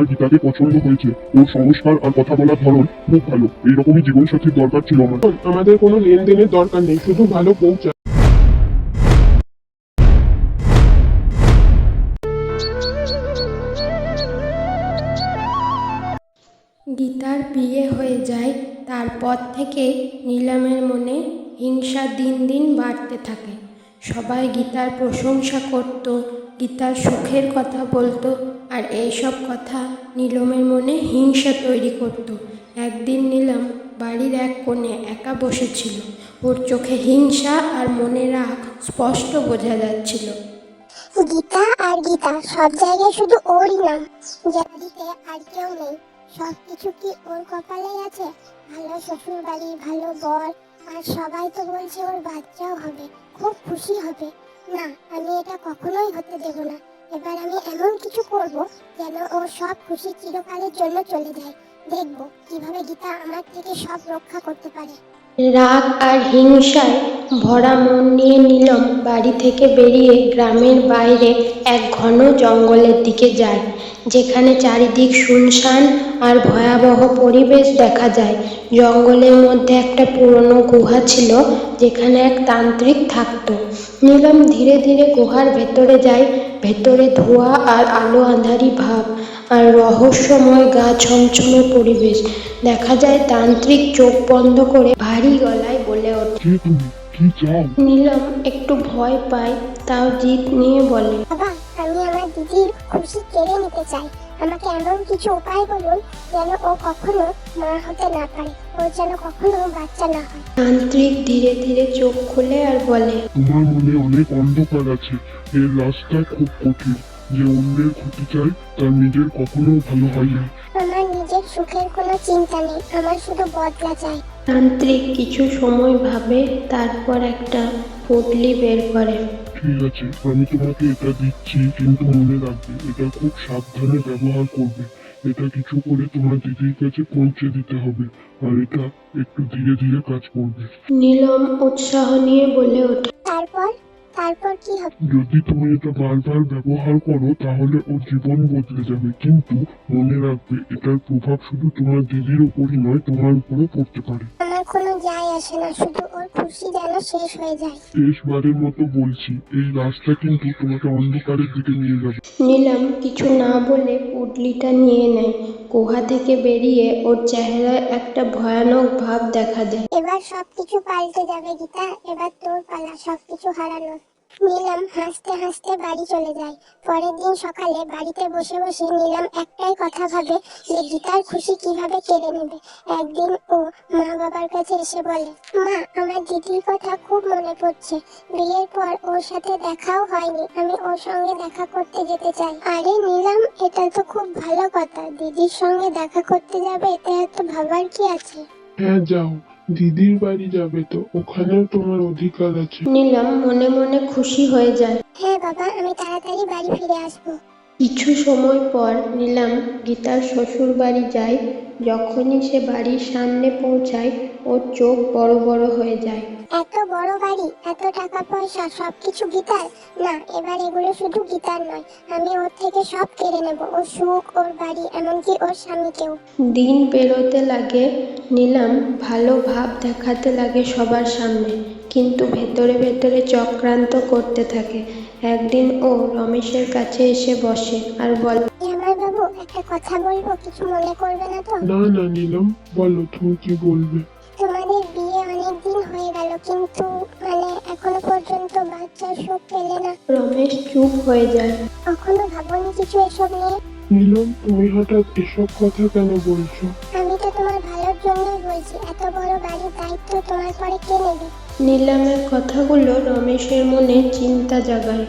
আমার গীতাকে পছন্দ হয়েছে। ওর সংস্কার আর কথা বলার ধরন খুব ভালো। এইরকমই জীবনসাথীর দরকার ছিল আমার। আমাদের কোনো লেনদেনের দরকার নেই, শুধু ভালো বউ চাই। গীতার বিয়ে হয়ে যায়। তারপর থেকে নিলামের মনে হিংসা দিন দিন বাড়তে থাকে। সবাই গীতার প্রশংসা করত, গীতার সুখের কথা বলতো, আর এইসব কথা নীলমের মনে হিংসা তৈরি করত। একদিন নীলাম বাড়ির এক কোণে একা বসেছিল। ওর চোখে হিংসা আর মনে রাগ স্পষ্ট বোঝা যাচ্ছিল। গীতা আর গীতা, সব জায়গায় শুধু ওরই নাম। জাতিতে আর কেউ নেই। সবকিছু কি ওর কপালেই আছে? ভালো শ্বশুর বাড়ি, ভালো বর, আর সবাই তো বলছে ওর বাচ্চাও হবে, খুব খুশি হবে। না, আমি এটা কখনোই হতে দেব না। এবার আমি এমন কিছু করব যেন ওর সব খুশি চিরকালের জন্য চলে যায়। দেখব কিভাবে গীতা আমার থেকে সব রক্ষা করতে পারে। রাগ আর হিংসায় ভরা মন নিয়ে নীলম বাড়ি থেকে বেরিয়ে গ্রামের বাইরে এক ঘন জঙ্গলের দিকে যায়, যেখানে চারিদিক শুনশান আর ভয়াবহ পরিবেশ দেখা যায়। জঙ্গলের মধ্যে একটা পুরনো গুহা ছিল, যেখানে এক তান্ত্রিক থাকত। নীলম ধীরে ধীরে গুহার ভেতরে যায়। ভেতরে ধোঁয়া আর আলো আঁধারি ভাব আর রহস্যময় গা ছমছমে পরিবেশ। দেখা যায় তান্ত্রিক চোখ বন্ধ করে ভারী গলায় বলে ওঠে। কে তুমি? কি চাও? নীলম একটু ভয় পায়, তাও জিদ নিয়ে বলে, বাবা, আমি আমার দিদির খুশি কেড়ে নিতে চাই। আমাকে এমন কিছু উপায় বলুন যেন ও কখনো মা হতে না পারে, ওর যেন কখনো বাচ্চা না হয়। তান্ত্রিক ধীরে ধীরে চোখ খুলে আর বলে, তোমার মনে অনেক অন্ধকার আছে। এর রাস্তা খুব কঠিন। যে অন্যের ক্ষতি চায় তার নিজের কখনো ভালো হয় না। আমার নিজের সুখের কোনো চিন্তা নেই, আমার শুধু বদলা চাই। তান্ত্রিক কিছু সময় ভাবে, তারপর একটা পুঁটলি বের করে। ঠিক আছে, আমি তোমাকে এটা দিচ্ছি, কিন্তু মনে রাখবে এটা খুব সাবধানে ব্যবহার করবে। এটা কিছু করে তোমার দিদির কাছে পৌঁছে দিতে হবে, আর এটা একটু ধীরে ধীরে কাজ করবে। নীলম উৎসাহ নিয়ে বলে ওঠে, তারপর তারপর কি হবে? যদি তুমি এটা বারবার ব্যবহার করো তাহলে ওর জীবন বদলে যাবে, কিন্তু মনে রাখবে এটার প্রভাব শুধু তোমার দিদির উপরই নয়, তোমার উপরও পড়তে পারে। আমার কোনো যায় আসে না, শুধু ওর খুশি যেন শেষ হয়ে যায়। শেষবারের মতো বলছি, এই রাস্তা কিন্তু তোমাকে অন্ধকারের দিকে নিয়ে যাবে। নীলম কিছু না বলে পুঁটলিটা নিয়ে নেয়। গুহা থেকে বেরিয়ে ওর চেহারায় একটা ভয়ানক ভাব দেখা দেয়। এবার সবকিছু পাল্টে যাবে গীতা, এবার তোর পালা সবকিছু হারানোর। নীলাম হাসতে হাসতে বাড়ি চলে যায়। পরের দিন সকালে বাড়িতে বসে বসে নীলাম একটাই কথা ভাবে যে গীতার খুশি কিভাবে কেড়ে নেবে। একদিন ও মা বাবার কাছে এসে বলে, মা, আমার দিদির কথা খুব মনে পড়ছে। বিয়ের পর ওর সাথে দেখাও হয়নি, আমি ওর সঙ্গে দেখা করতে যেতে চাই। আরে নীলাম, এটা তো খুব ভালো কথা, দিদির সঙ্গে দেখা করতে যাবে, এতে এত ভাবার কি আছে? হ্যাঁ যাও, দিদির বাড়ি যাবে তো ওখানেও তোমার অধিকার আছে। নীলম মনে মনে খুশি হয়ে যায়। হ্যাঁ বাবা, আমি তাড়াতাড়ি বাড়ি ফিরে আসবো। কিছু সময় পর নীলম গীতার শ্বশুর বাড়ি যায়। যখনই সে বাড়ির সামনে পৌঁছায়, ওর চোখ বড় বড় হয়ে যায়। এত বড় বাড়ি, এত টাকা পয়সা, সবকিছু গীতার? না, এবার এগুলো শুধু গীতার নয়, আমি ওর থেকে সব কেড়ে নেব, ওর সুখ, ওর বাড়ি, এমনকি ওর স্বামীকেও। দিন পেরোতে লাগে। নীলম ভালো ভাব দেখাতে লাগে সবার সামনে, কিন্তু ভেতরে ভেতরে চক্রান্ত করতে থাকে। একদিন ও রমেশের কাছে এসে বসে আর বলে, জামাই বাবু, একটা কথা বলবো, কিছু মনে করবে না তো? না না নীলম, বলো তুমি কি বলবে। তোমাদের বিয়ে অনেক দিন হয়ে গেল, কিন্তু এখনো পর্যন্ত বাচ্চার সুখ পেলে না। রমেশ চুপ হয়ে যায়। কখনো ভাবনি কিছু এসব নিয়ে? নীলম, তুমি হঠাৎ এসব কথা কেন বলছো? আমি তো তোমার ভালোর জন্যই বলছি, এত বড় বাড়ির দায়িত্ব তোমার পরে কে নেবে? নীলমের কথাগুলো রমেশের মনে চিন্তা জাগায়।